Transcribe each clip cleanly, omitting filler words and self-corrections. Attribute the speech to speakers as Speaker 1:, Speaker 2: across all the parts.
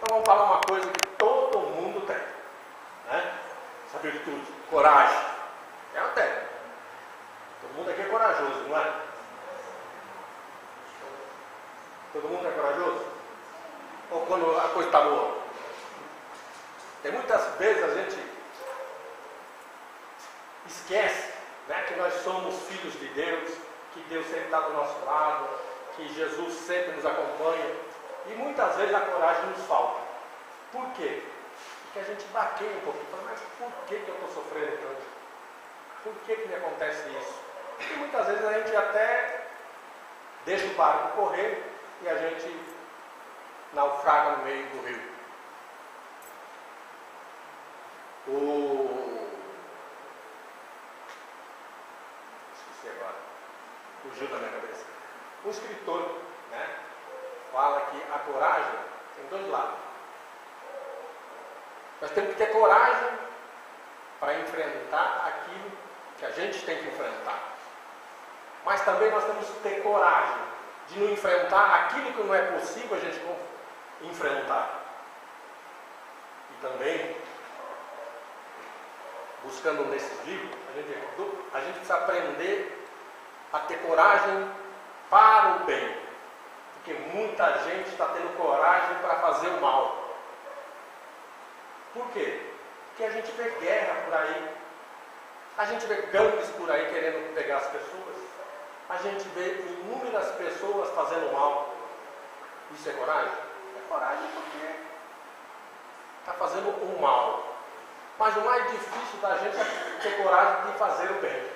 Speaker 1: Então vamos falar uma coisa que todo mundo tem, né? Essa virtude, coragem. Eu tenho. Todo mundo aqui é corajoso, não é? Todo mundo é corajoso? Ou quando a coisa está boa? Tem muitas vezes a gente esquece, né, que nós somos filhos de Deus, que Deus sempre está do nosso lado, que Jesus sempre nos acompanha. E muitas vezes a coragem nos falta. Por quê? Porque a gente baqueia um pouquinho. Fala, mas por que eu estou sofrendo tanto? Por que me acontece isso? E muitas vezes a gente até deixa o barco correr e a gente naufraga no meio do rio. Esqueci agora. Fugiu da minha cabeça. O escritor, né, fala que a coragem tem dois lados. Nós temos que ter coragem para enfrentar aquilo que a gente tem que enfrentar. Mas também nós temos que ter coragem de não enfrentar aquilo que não é possível a gente enfrentar. E também, buscando nesses livros, a gente precisa aprender a ter coragem para o bem. Porque muita gente está tendo coragem para fazer o mal. Por quê? Porque a gente vê guerra por aí. A gente vê gangues por aí querendo pegar as pessoas. A gente vê inúmeras pessoas fazendo mal. Isso é coragem? É coragem porque está fazendo o mal. Mas o mais difícil da gente é ter coragem de fazer o bem.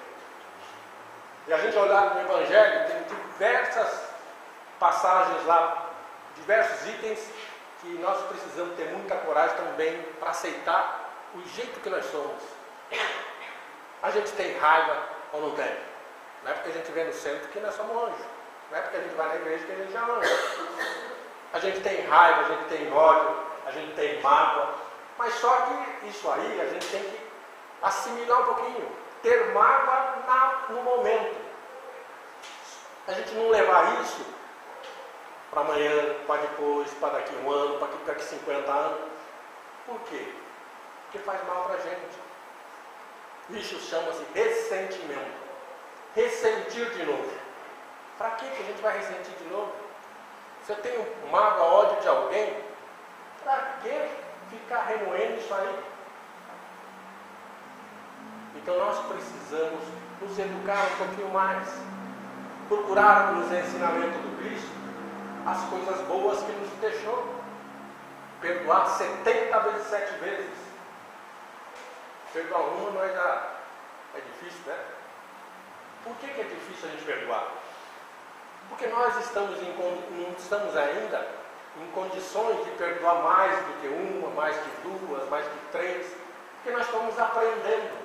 Speaker 1: E a gente olhar no Evangelho, tem diversas passagens lá, diversos itens que nós precisamos ter muita coragem também para aceitar o jeito que nós somos. A gente tem raiva ou não tem? Não é porque a gente vê no centro que nós somos anjos. Não é porque a gente vai na igreja que a gente é anjo. A gente tem raiva, a gente tem ódio, a gente tem mágoa. Mas só que isso aí a gente tem que assimilar um pouquinho. Ter mágoa no momento. A gente não levar isso para amanhã, para depois, para daqui um ano, para daqui 50 anos. Por quê? Porque faz mal para a gente. Isso chama-se ressentimento. Ressentir de novo. Para que a gente vai ressentir de novo? Se eu tenho mágoa, ódio de alguém, para que ficar remoendo isso aí? Então nós precisamos nos educar um pouquinho mais. Procurar nos ensinamentos do Cristo as coisas boas que nos deixou. Perdoar 70 vezes 7 vezes. Perdoar uma não é difícil, né? Por que é difícil a gente perdoar? Porque nós não estamos ainda em condições de perdoar mais do que uma, mais que duas, mais que 3. Porque nós estamos aprendendo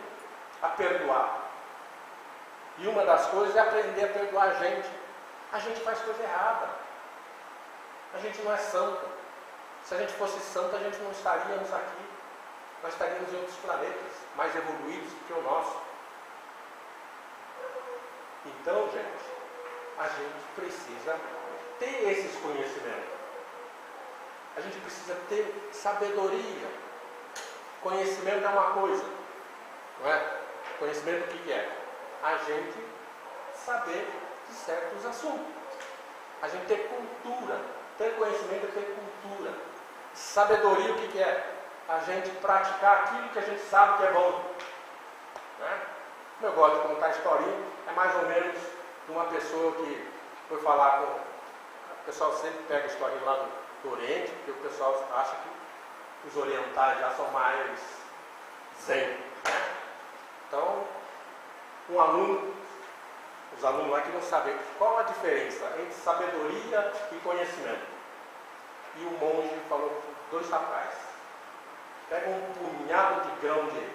Speaker 1: a perdoar. E uma das coisas é aprender a perdoar a gente. A gente faz coisa errada. A gente não é santo. Se a gente fosse santo, a gente não estaríamos aqui. Nós estaríamos em outros planetas, mais evoluídos do que o nosso. Então, gente, a gente precisa ter esses conhecimentos. A gente precisa ter sabedoria. Conhecimento é uma coisa, não é? Conhecimento o que é? A gente saber de certos assuntos. A gente ter cultura. Ter conhecimento é ter cultura. Sabedoria o que é? A gente praticar aquilo que a gente sabe que é bom. Né? Eu gosto de contar a historinha. É mais ou menos de uma pessoa que foi falar com... O pessoal sempre pega a historinha lá do Oriente, porque o pessoal acha que os orientais já são mais zen. Então, um aluno, os alunos lá queriam saber qual a diferença entre sabedoria e conhecimento. E o monge falou com 2 rapazes: pega um punhado de grão de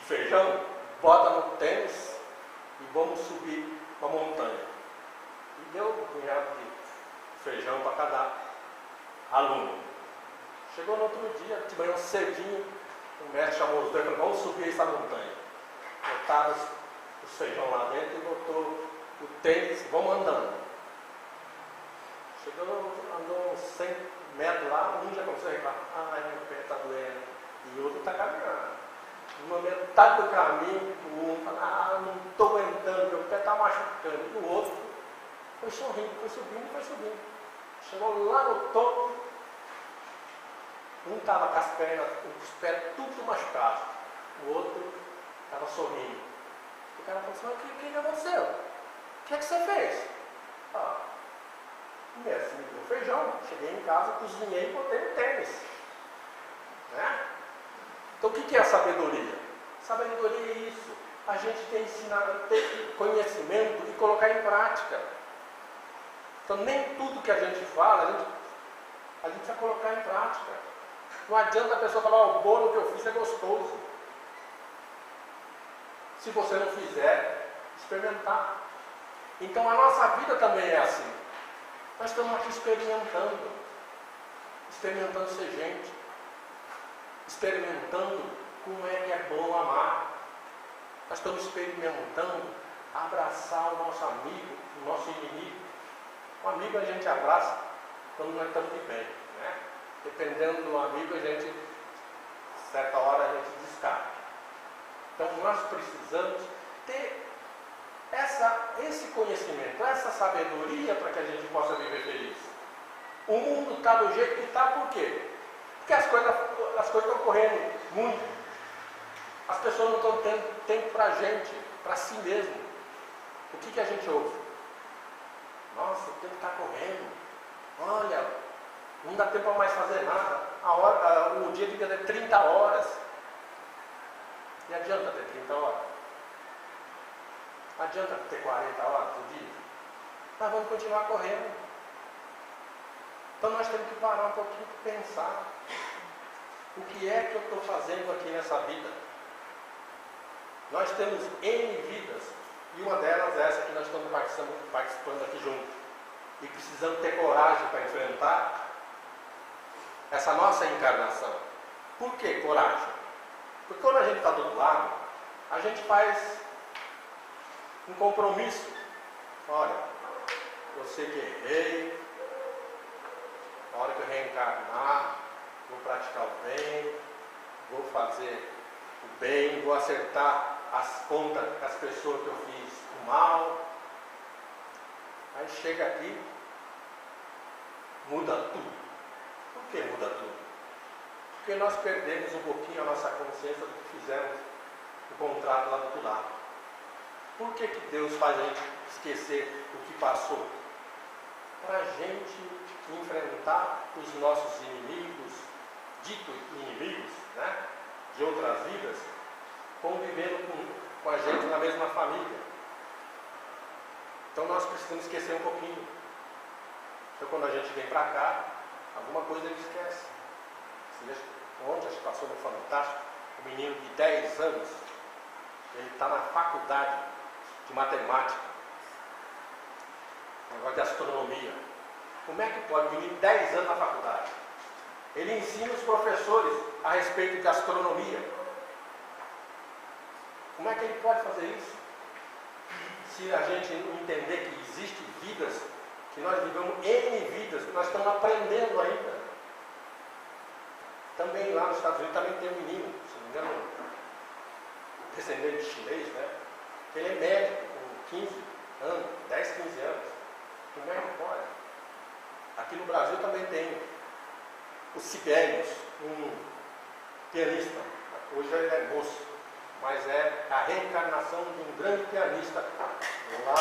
Speaker 1: feijão, bota no tênis e vamos subir uma montanha. E deu um punhado de feijão para cada aluno. Chegou no outro dia, de manhã cedinho, o mestre chamou os dois e falou: vamos subir essa montanha. Botaram os feijão lá dentro e botou o tênis, vamos andando. Chegou, andou metro lá, um já começou a reclamar, ai, meu pé está doendo, e o outro está caminhando. Numa metade do caminho, um fala, ah, não estou aguentando, meu pé está machucando, e o outro foi sorrindo, foi subindo, foi subindo. Chegou lá no topo, um estava com as pernas, os pés tudo machucados, o outro estava sorrindo. O cara falou assim, mas o que aconteceu? O que é que você fez? Ah, o mestre me deu feijão, cheguei em casa, cozinhei e botei no tênis. Né? Então o que é a sabedoria? Sabedoria é isso. A gente tem que ensinar a ter conhecimento e colocar em prática. Então nem tudo que a gente fala, a gente precisa colocar em prática. Não adianta a pessoa falar, o bolo que eu fiz é gostoso. Se você não fizer, experimentar. Então a nossa vida também é assim. Nós estamos aqui experimentando ser gente, experimentando como é que é bom amar. Nós estamos experimentando abraçar o nosso amigo, o nosso inimigo. O amigo a gente abraça quando nós estamos de bem, né? Dependendo do amigo, a gente, certa hora, a gente descarta. Então nós precisamos ter esse conhecimento, essa sabedoria para que a gente possa viver feliz. O mundo está do jeito que está, por quê? Porque as coisas estão correndo muito. As pessoas não estão tendo tempo para a gente, para si mesmo. O que a gente ouve? Nossa, o tempo está correndo. Olha, não dá tempo para mais fazer nada. O dia devia ter 30 horas. E adianta ter 30 horas? Não adianta ter 40 horas por dia? Nós vamos continuar correndo. Então nós temos que parar um pouquinho e pensar. O que é que eu estou fazendo aqui nessa vida? Nós temos N vidas. E uma delas é essa que nós estamos participando aqui juntos. E precisamos ter coragem para enfrentar essa nossa encarnação. Por que coragem? Porque quando a gente está do outro lado, a gente faz um compromisso. Olha, eu sei que errei, na hora que eu reencarnar, vou praticar o bem, vou fazer o bem, vou acertar as contas com as pessoas que eu fiz o mal. Aí chega aqui, muda tudo. Por que muda tudo? Porque nós perdemos um pouquinho a nossa consciência do que fizemos no contrato lá do outro lado. Por que Deus faz a gente esquecer o que passou? Para a gente enfrentar os nossos inimigos, ditos inimigos, né, de outras vidas, convivendo com a gente na mesma família. Então nós precisamos esquecer um pouquinho. Então quando a gente vem para cá, alguma coisa ele esquece. Ontem, acho que passou no Fantástico, um menino de 10 anos, ele está na faculdade de matemática, negócio de astronomia. Como é que pode? Um menino de 10 anos na faculdade. Ele ensina os professores a respeito de astronomia. Como é que ele pode fazer isso? Se a gente entender que existem vidas, que nós vivemos N vidas, que nós estamos aprendendo ainda. Também lá nos Estados Unidos também tem um menino, se não me engano, descendente de chinês, né? Ele é médico, com 15 anos, 10, 15 anos. Como é que pode? Aqui no Brasil também tem o Sibelius, um pianista. Hoje ele é moço, mas é a reencarnação de um grande pianista lá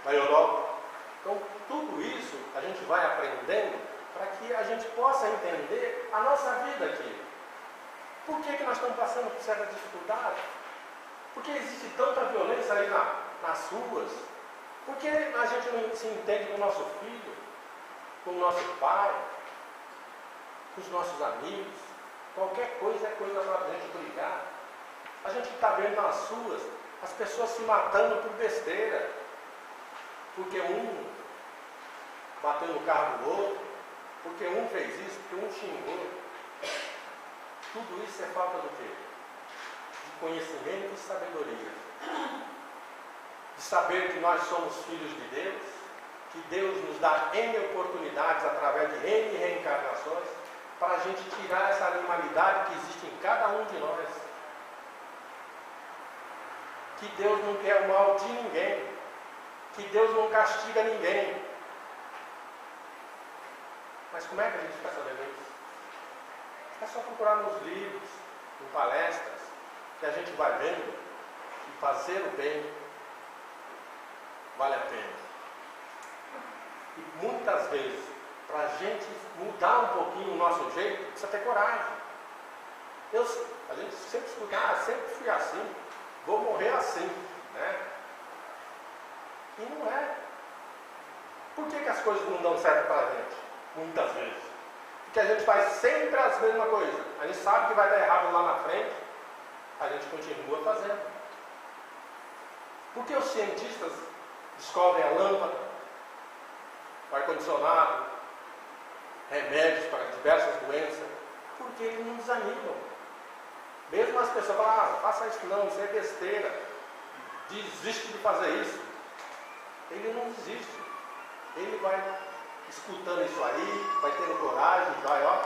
Speaker 1: da Europa. Então, tudo isso a gente vai aprendendo para que a gente possa entender a nossa vida aqui. Por que nós estamos passando por certa dificuldade? Por que existe tanta violência aí nas ruas? Por que a gente não se entende com o nosso filho, com o nosso pai, com os nossos amigos? Qualquer coisa é coisa para a gente brigar. A gente está vendo nas ruas as pessoas se matando por besteira. Porque um bateu no carro do outro, porque um fez isso, porque um xingou. Tudo isso é falta do quê? De conhecimento e sabedoria. De saber que nós somos filhos de Deus, que Deus nos dá N oportunidades através de N reencarnações para a gente tirar essa animalidade que existe em cada um de nós. Que Deus não quer o mal de ninguém, que Deus não castiga ninguém. Mas como é que a gente fica sabendo isso? É só procurar nos livros, em palestras, que a gente vai vendo que fazer o bem vale a pena. E muitas vezes, para a gente mudar um pouquinho o nosso jeito, precisa ter coragem. A gente sempre escuta, sempre fui assim, vou morrer assim, né? E não é. Por que as coisas não dão certo para a gente? Muitas vezes. Porque a gente faz sempre as mesmas coisas. A gente sabe que vai dar errado lá na frente, a gente continua fazendo. Por que os cientistas descobrem a lâmpada, o ar-condicionado, remédios para diversas doenças? Porque eles não desanimam. Mesmo as pessoas falam, faça isso não, isso é besteira, desiste de fazer isso. Ele não desiste. Ele vai escutando isso aí, vai tendo coragem, vai, ó.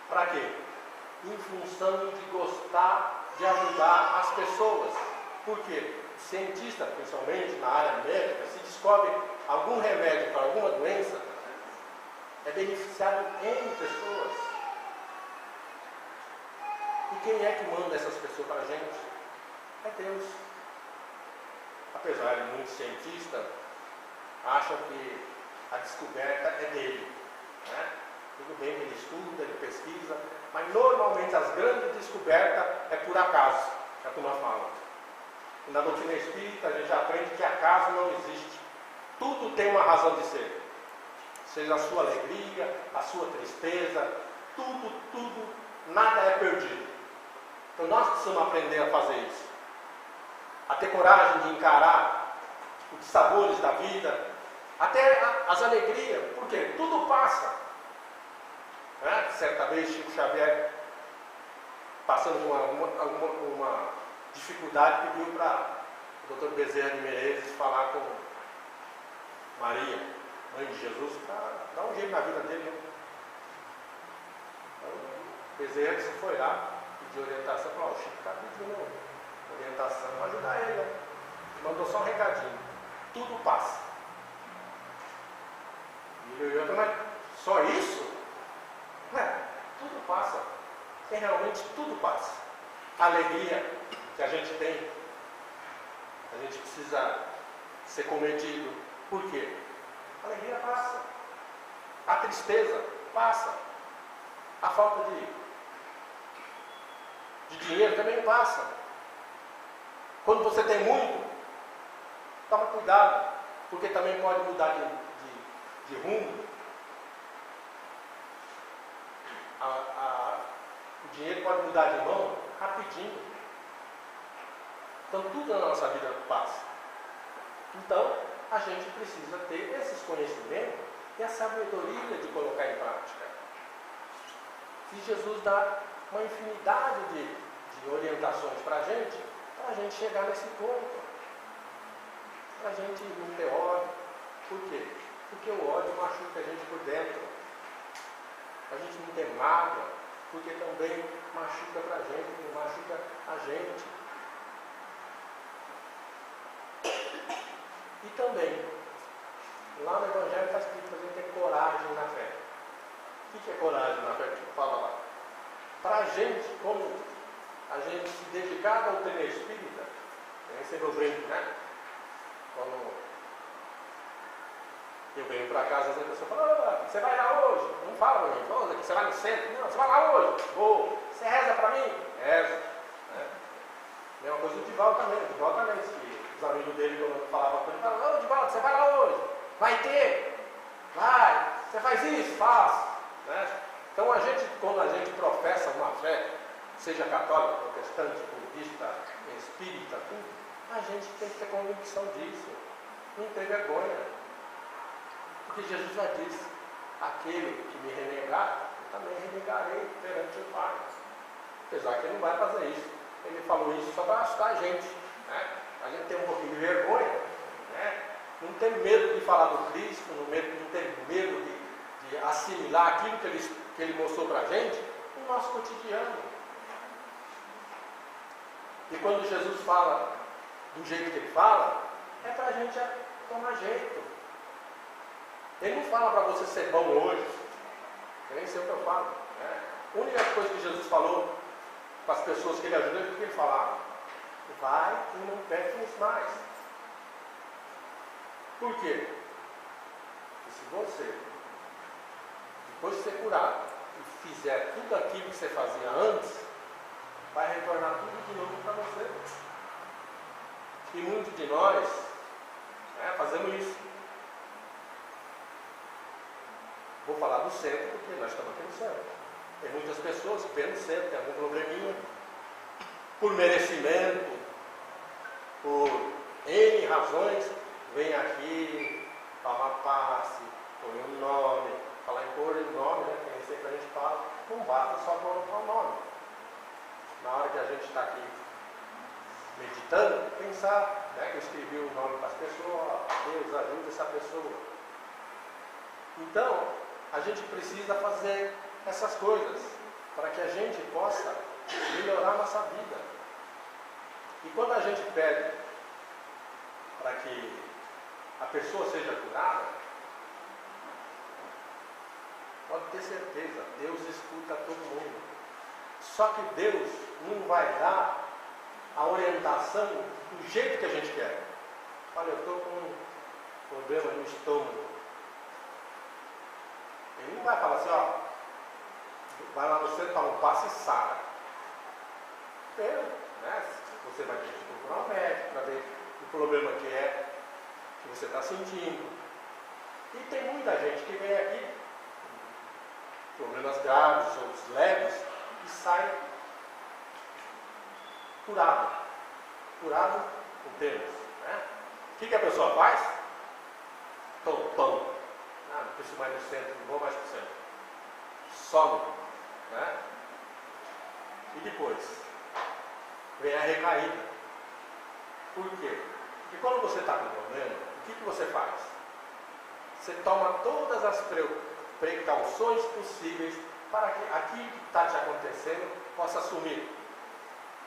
Speaker 1: Para quê? Em função de gostar de ajudar as pessoas. Por quê? O cientista, principalmente na área médica, se descobre algum remédio para alguma doença, é beneficiado em pessoas. E quem é que manda essas pessoas para a gente? É Deus. Apesar de muitos cientistas acham que a descoberta é dele, né? Tudo bem que ele estuda, ele pesquisa, mas normalmente as grandes descobertas é por acaso, é o que nós falamos. E na doutrina espírita a gente aprende que acaso não existe. Tudo tem uma razão de ser. Seja a sua alegria, a sua tristeza, tudo, nada é perdido. Então nós precisamos aprender a fazer isso. A ter coragem de encarar os sabores da vida, até as alegrias, porque tudo passa. Né? Certa vez Chico Xavier, passando por uma dificuldade, pediu para o Dr. Bezerra de Menezes falar com Maria, mãe de Jesus, para dar um jeito na vida dele. Né? Então, Bezerra foi lá, pediu orientação, falou, o Chico está pedindo orientação para ajudar ele. Né? Mandou só um recadinho, tudo passa. E eu, mas só isso? Tudo passa. E realmente tudo passa. A alegria que a gente tem, a gente precisa ser cometido. Por quê? A alegria passa. A tristeza passa. A falta de dinheiro também passa. Quando você tem muito, toma cuidado, porque também pode mudar de rumo. O dinheiro pode mudar de mão rapidinho. Então tudo na nossa vida passa. Então a gente precisa ter esses conhecimentos e a sabedoria de colocar em prática. E Jesus dá uma infinidade de orientações para a gente chegar nesse ponto. Para a gente não ter ódio. Por quê? Porque o ódio machuca a gente por dentro. A gente não tem mágoa, porque também machuca pra gente, machuca a gente. E também, lá no Evangelho está escrito para a gente ter coragem na fé. O que é coragem na fé? Fala lá. Para a gente, como a gente se dedicar à doutrina espírita, esse é meu brinco, né? Quando eu venho para casa, às vezes a pessoa fala, você vai lá hoje? Não fala para mim, você vai no centro? Não, você vai lá hoje? Vou. Você reza para mim? Rezo. Né? Mesma coisa do Divaldo também. O Divaldo também, que os amigos dele, quando eu falava com ele, falavam, ô Divaldo, você vai lá hoje? Vai ter? Vai. Você faz isso? Faz. Né? Então quando a gente professa uma fé, seja católica, protestante, budista, espírita, tudo, a gente tem que ter convicção disso. Não ter vergonha. Porque Jesus já disse, aquele que me renegar, eu também renegarei perante o Pai. Apesar que ele não vai fazer isso. Ele falou isso só para assustar a gente. Né? A gente tem um pouquinho de vergonha, né? não ter medo de falar do Cristo, não ter medo de assimilar aquilo que Ele mostrou para a gente no nosso cotidiano. E quando Jesus fala do jeito que Ele fala, é para a gente tomar jeito. Ele não fala para você ser bom hoje, eu nem sei o que eu falo. Né? A única coisa que Jesus falou para as pessoas que Ele ajudou, o que Ele falava? Vai e não peques mais. Por quê? Porque se você, depois de ser curado, e fizer tudo aquilo que você fazia antes, vai retornar tudo de novo para você. E muitos de nós fazemos isso. Vou falar do centro, porque nós estamos aqui no centro. Tem muitas pessoas que vêm no centro, tem algum probleminha, por merecimento, por N razões, vem aqui, toma passe, põe um nome, falar em pôr o nome, né? Que nem sempre a gente fala, não basta só pôr o nome. Na hora que a gente está aqui meditando, pensar, né? Que eu escrevi o nome para as pessoas, ó, Deus ajuda essa pessoa. Então, a gente precisa fazer essas coisas para que a gente possa melhorar a nossa vida. E quando a gente pede para que a pessoa seja curada, pode ter certeza, Deus escuta todo mundo. Só que Deus não vai dar a orientação do jeito que a gente quer. Olha, eu estou com um problema no estômago. Ele não vai falar assim, ó, vai lá no centro, toma um passe e sara. Né? Você vai ter que procurar um médico para ver o problema que você está sentindo. E tem muita gente que vem aqui, problemas graves, outros leves, e sai curado. Curado com termos. Né? O que a pessoa faz? Pão. Não preciso mais do centro, não vou mais para o centro. Some. Né? E depois vem a recaída. Por quê? Porque quando você está com problema, o que você faz? Você toma todas as precauções possíveis para que aquilo que está te acontecendo possa sumir.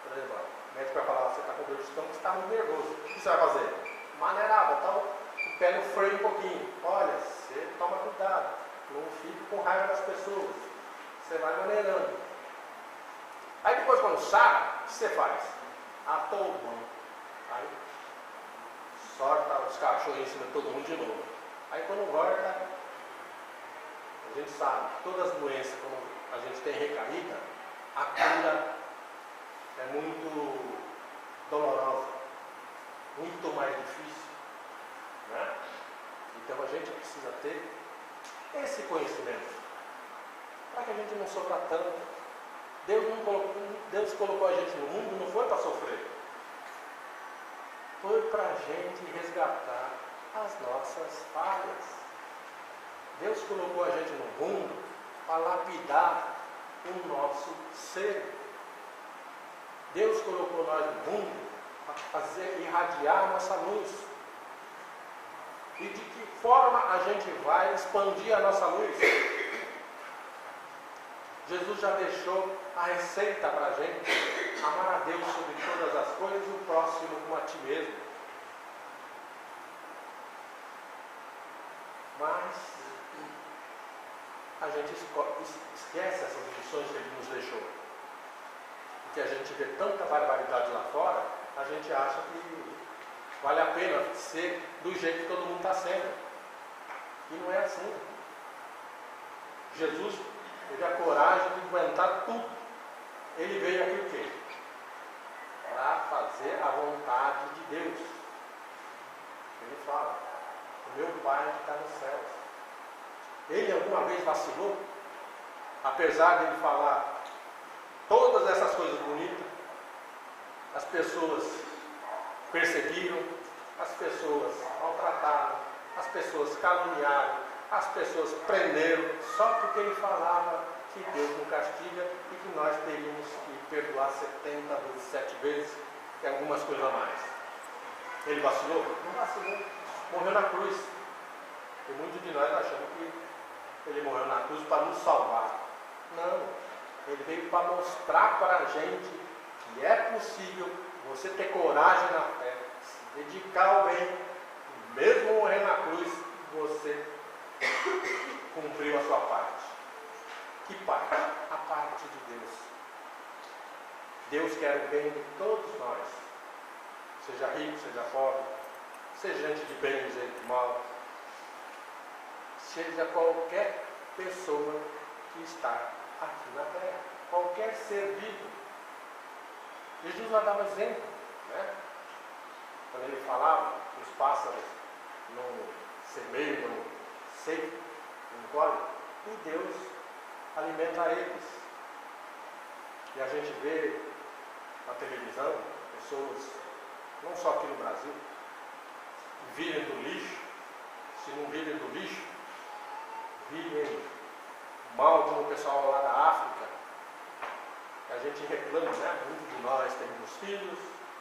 Speaker 1: Por exemplo, o médico vai falar, você está com dor de estômago, você está muito nervoso. O que você vai fazer? Maneirada, então o pé no freio um pouquinho. Olha, você toma cuidado, não fique com raiva das pessoas. Você vai maneirando. Aí depois quando sai, o que você faz? Atou o bom. Aí sorta os cachorros em cima de todo mundo de novo. Aí quando volta, a gente sabe que todas as doenças, quando a gente tem recaída, a cura é muito dolorosa, muito mais difícil. Né? Então a gente precisa ter esse conhecimento para que a gente não sofra tanto. Deus colocou a gente no mundo, não foi para sofrer, foi para a gente resgatar as nossas falhas. Deus colocou a gente no mundo para lapidar o nosso ser. Deus colocou nós no mundo para fazer irradiar a nossa luz. E de que forma a gente vai expandir a nossa luz? Jesus já deixou a receita para a gente. Amar a Deus sobre todas as coisas e o próximo como a ti mesmo. Mas a gente esquece essas lições que Ele nos deixou. Porque a gente vê tanta barbaridade lá fora, a gente acha que vale a pena ser do jeito que todo mundo está sendo. E não é assim. Jesus teve a coragem de aguentar tudo. Ele veio aqui o quê? Para fazer a vontade de Deus. Ele fala, o meu Pai que está nos céus. Ele alguma vez vacilou? Apesar de ele falar todas essas coisas bonitas, as pessoas perseguiram, as pessoas maltrataram, as pessoas caluniaram, as pessoas prenderam, só porque ele falava que Deus não castiga e que nós teríamos que perdoar 70 vezes, 7 vezes e algumas coisas a mais. Ele vacilou? Não vacilou. morreu na cruz. E muitos de nós achamos que ele morreu na cruz para nos salvar. Não. Ele veio para mostrar para a gente que é possível você ter coragem na fé, se dedicar ao bem, e mesmo morrer na cruz, você cumpriu a sua parte. Que parte? A parte de Deus. Deus quer o bem de todos nós. Seja rico, seja pobre, seja gente de bem, gente de mal, seja qualquer pessoa que está aqui na terra, qualquer ser vivo. Jesus vai dar um exemplo, né? Quando ele falava que os pássaros não semeiam, não ceifam, não colhem, e Deus alimenta eles. E a gente vê na televisão pessoas, não só aqui no Brasil, que vivem do lixo. Se não vivem do lixo, vivem mal, como o pessoal lá da África. A gente reclama, né? Muitos de nós temos filhos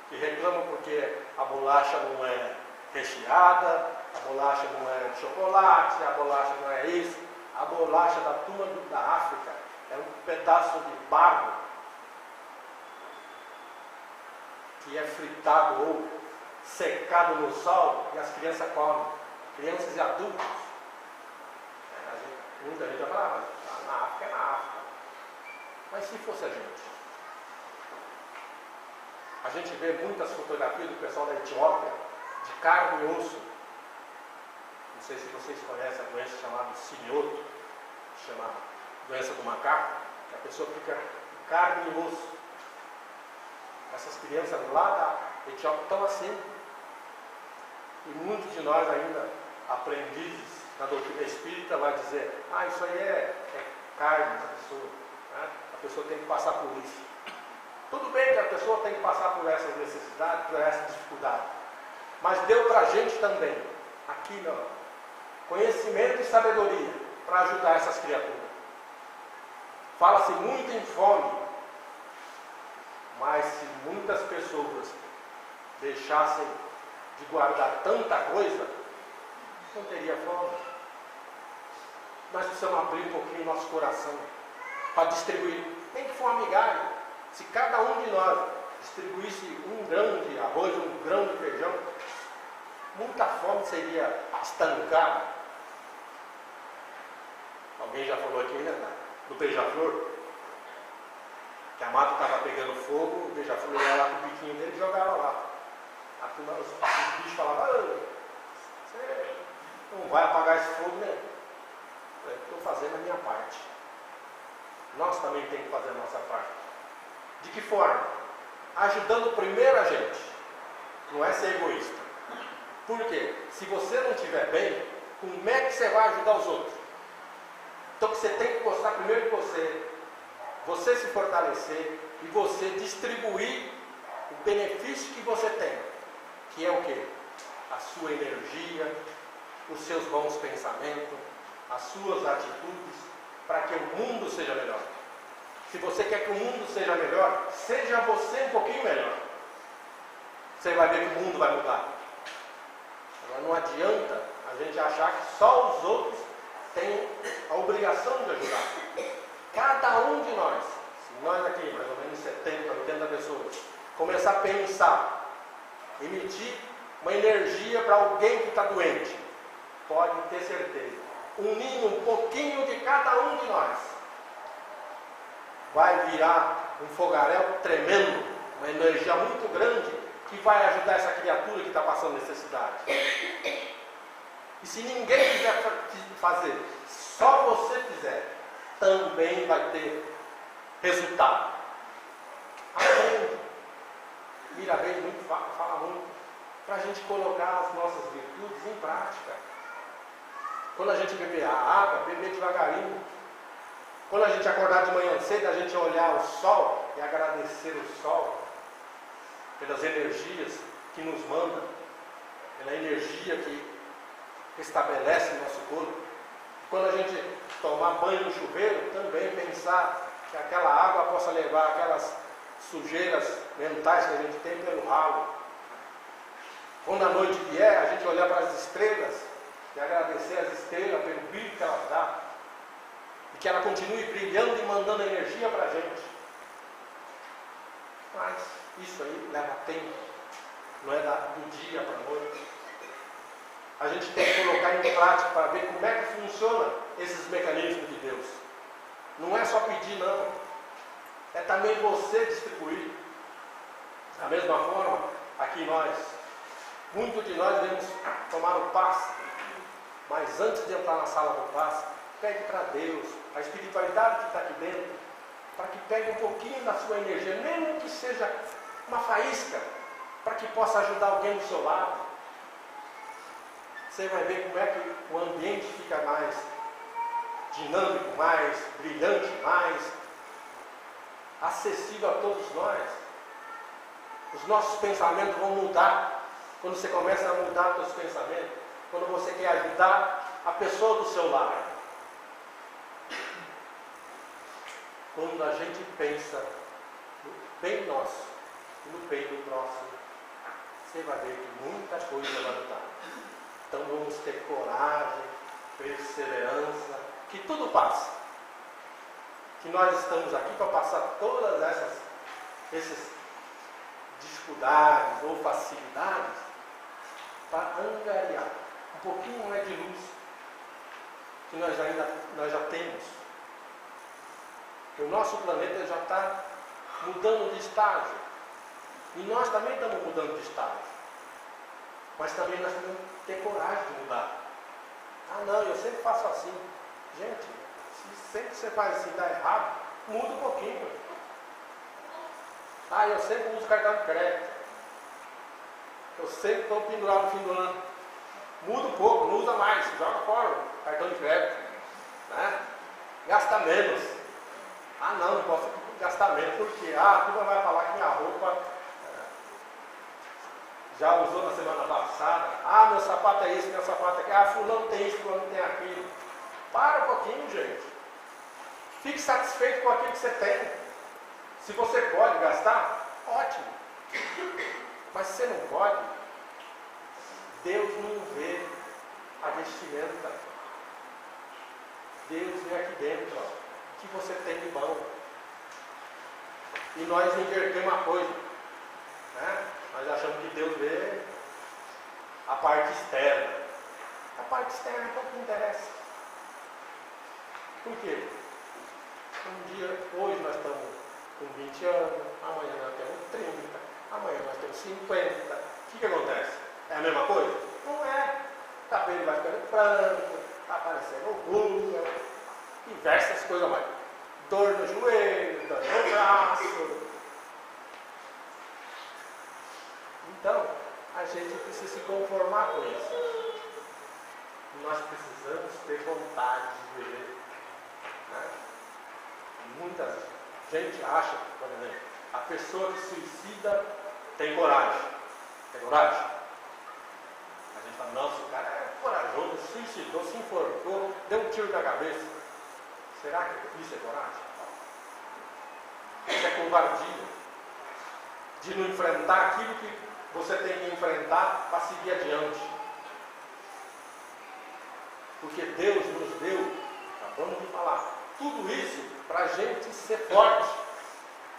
Speaker 1: que reclamam porque a bolacha não é recheada, a bolacha não é de chocolate, a bolacha não é isso. A bolacha da turma da África é um pedaço de barro que é fritado ou secado no sol e as crianças comem, crianças e adultos. Muita gente vai falar, mas na África é na África. Mas se fosse a gente vê muitas fotografias do pessoal da Etiópia, de carne e osso. Não sei se vocês conhecem a doença chamada simioto, chamada doença do macaco, que a pessoa fica com carne e osso. Essas crianças lá da Etiópia estão assim. E muitos de nós ainda, aprendizes da doutrina espírita, vai dizer, isso aí é carne da pessoa, né? A pessoa tem que passar por isso. Tudo bem que a pessoa tem que passar por essas necessidades, por essas dificuldades, mas deu para a gente também, aqui não, conhecimento e sabedoria para ajudar essas criaturas. Fala-se muito em fome, mas se muitas pessoas deixassem de guardar tanta coisa, não teria fome. Nós precisamos abrir um pouquinho o nosso coração para distribuir, nem que for uma migalha. Se cada um de nós distribuísse 1 grão de arroz, 1 grão de feijão, muita fome seria estancada. Alguém já falou aqui, né, do beija-flor, que a mata estava pegando fogo, o beija-flor ia lá com o biquinho dele e jogava lá. Os bichos falavam, você não vai apagar esse fogo, né? Estou fazendo a minha parte. Nós também temos que fazer a nossa parte. De que forma? Ajudando primeiro a gente. Não é ser egoísta. Por quê? Se você não estiver bem, como é que você vai ajudar os outros? Então você tem que gostar primeiro de você se fortalecer e você distribuir o benefício que você tem. Que é o quê? A sua energia, os seus bons pensamentos, as suas atitudes, para que o mundo seja melhor. Se você quer que o mundo seja melhor, seja você um pouquinho melhor. Você vai ver que o mundo vai mudar. Agora não adianta a gente achar que só os outros têm a obrigação de ajudar. Cada um de nós, se nós aqui, mais ou menos 70, 80 pessoas, começar a pensar, emitir uma energia para alguém que está doente, pode ter certeza, unindo um pouquinho de cada um de nós, vai virar um fogaréu tremendo, uma energia muito grande, que vai ajudar essa criatura que está passando necessidade. E se ninguém quiser fazer, só você fizer, também vai ter resultado. Aprende. Mira bem muito, fala muito, para a gente colocar as nossas virtudes em prática. Quando a gente beber a água, beber devagarinho. Quando a gente acordar de manhã cedo, a gente olhar o sol e agradecer o sol pelas energias que nos manda, pela energia que estabelece o nosso corpo. Quando a gente tomar banho no chuveiro, também pensar que aquela água possa levar aquelas sujeiras mentais que a gente tem pelo ralo. Quando a noite vier, a gente olhar para as estrelas e agradecer as estrelas pelo brilho que elas dão. E que ela continue brilhando e mandando energia para a gente. Mas isso aí leva tempo. Não é do dia para a noite. A gente tem que colocar em prática para ver como é que funciona esses mecanismos de Deus. Não é só pedir, não. É também você distribuir. Da mesma forma, aqui muitos de nós devemos tomar o passe. Mas antes de entrar na sala do passe, pede para Deus, a espiritualidade que está aqui dentro, para que pegue um pouquinho da sua energia, mesmo que seja uma faísca, para que possa ajudar alguém do seu lado. Você vai ver como é que o ambiente fica mais dinâmico, mais brilhante, mais acessível a todos nós. Os nossos pensamentos vão mudar. Quando você começa a mudar os seus pensamentos, quando você quer ajudar a pessoa do seu lado. Quando a gente pensa no bem nosso e no bem do próximo, você vai ver que muita coisa vai mudar. Então vamos ter coragem, perseverança, que tudo passa. Que nós estamos aqui para passar todas essas dificuldades ou facilidades para angariar um pouquinho mais de luz que nós já temos. Que o nosso planeta já está mudando de estágio. E nós também estamos mudando de estágio. Mas também nós temos que ter coragem de mudar. Ah não, eu sempre faço assim. Gente, se sempre que você faz assim dá errado, muda um pouquinho. Ah, eu sempre uso cartão de crédito. Eu sempre estou pendurado no fim do ano. Muda um pouco, não usa mais, joga fora o cartão de crédito. Né? Gasta menos. Ah não posso gastar menos, porque a turma vai falar que minha roupa já usou na semana passada. Ah, meu sapato é esse, meu sapato é aquele. Ah, fulano tem isso, fulano tem aquilo. Para um pouquinho, gente. Fique satisfeito com aquilo que você tem. Se você pode gastar, ótimo. Mas se você não pode, Deus não vê a vestimenta. Deus vê aqui dentro, ó, o que você tem de bom. E nós invertemos a coisa. Né? Nós achamos que Deus vê a parte externa. A parte externa é pouco que interessa. Por quê? Hoje nós estamos com 20 anos, amanhã nós temos 30, amanhã nós temos 50. O que acontece? É a mesma coisa? Não é. O cabelo vai ficando branco, vai aparecendo ruga, diversas coisas mais. Dor no joelho, dor no braço. Então, a gente precisa se conformar com isso. Nós precisamos ter vontade de viver. Né? Muita gente acha, por exemplo, a pessoa que suicida tem coragem. Tem coragem? A gente fala, nossa, o cara é corajoso, suicidou, se enforcou, deu um tiro na cabeça. Será que isso é coragem? Isso é covardia. De não enfrentar aquilo que você tem que enfrentar para seguir adiante. Porque Deus nos deu, acabamos de falar, tudo isso para a gente ser forte,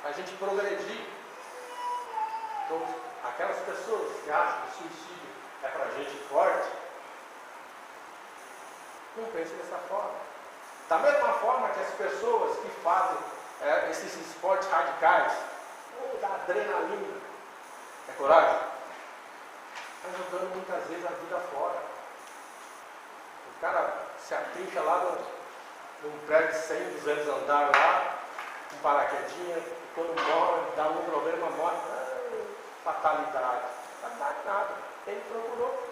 Speaker 1: para a gente progredir. Então, aquelas pessoas que acham que suicídio é para a gente forte, não pensem dessa forma. Da mesma forma que as pessoas que fazem esses esportes radicais, ou da adrenalina, é coragem? Está jogando muitas vezes a vida fora. O cara se atrinca lá num prédio de 100, 200 andares lá, com paraquedinha, e quando morre, dá um problema, morre. Fatalidade. Fatalidade nada. Ele procurou.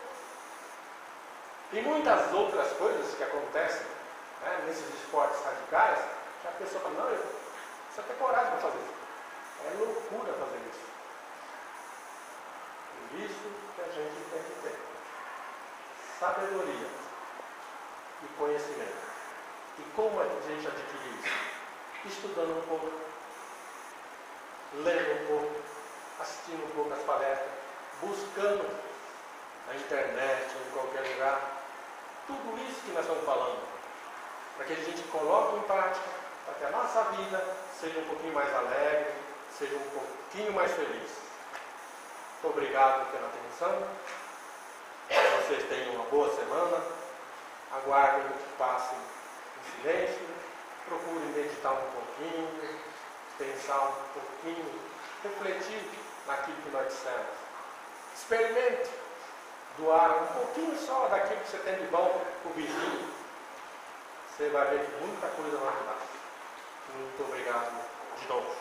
Speaker 1: E muitas outras coisas que acontecem nesses esportes radicais, que a pessoa fala, não, eu só tenho coragem para fazer isso. É loucura fazer isso. Por isso que a gente tem que ter sabedoria e conhecimento. E como a gente adquire isso? Estudando um pouco, lendo um pouco, assistindo um pouco as palestras, buscando na internet, em qualquer lugar. Tudo isso que nós estamos falando, para que a gente coloque em prática, para que a nossa vida seja um pouquinho mais alegre, seja um pouquinho mais feliz. Muito obrigado pela atenção. Que vocês tenham uma boa semana. Aguardem que passe em silêncio. Procurem meditar um pouquinho, pensar um pouquinho, refletir naquilo que nós dissemos. Experimente doar um pouquinho só daquilo que você tem de bom para o vizinho. Você vai ver que muita coisa vai mudar. Muito obrigado de novo.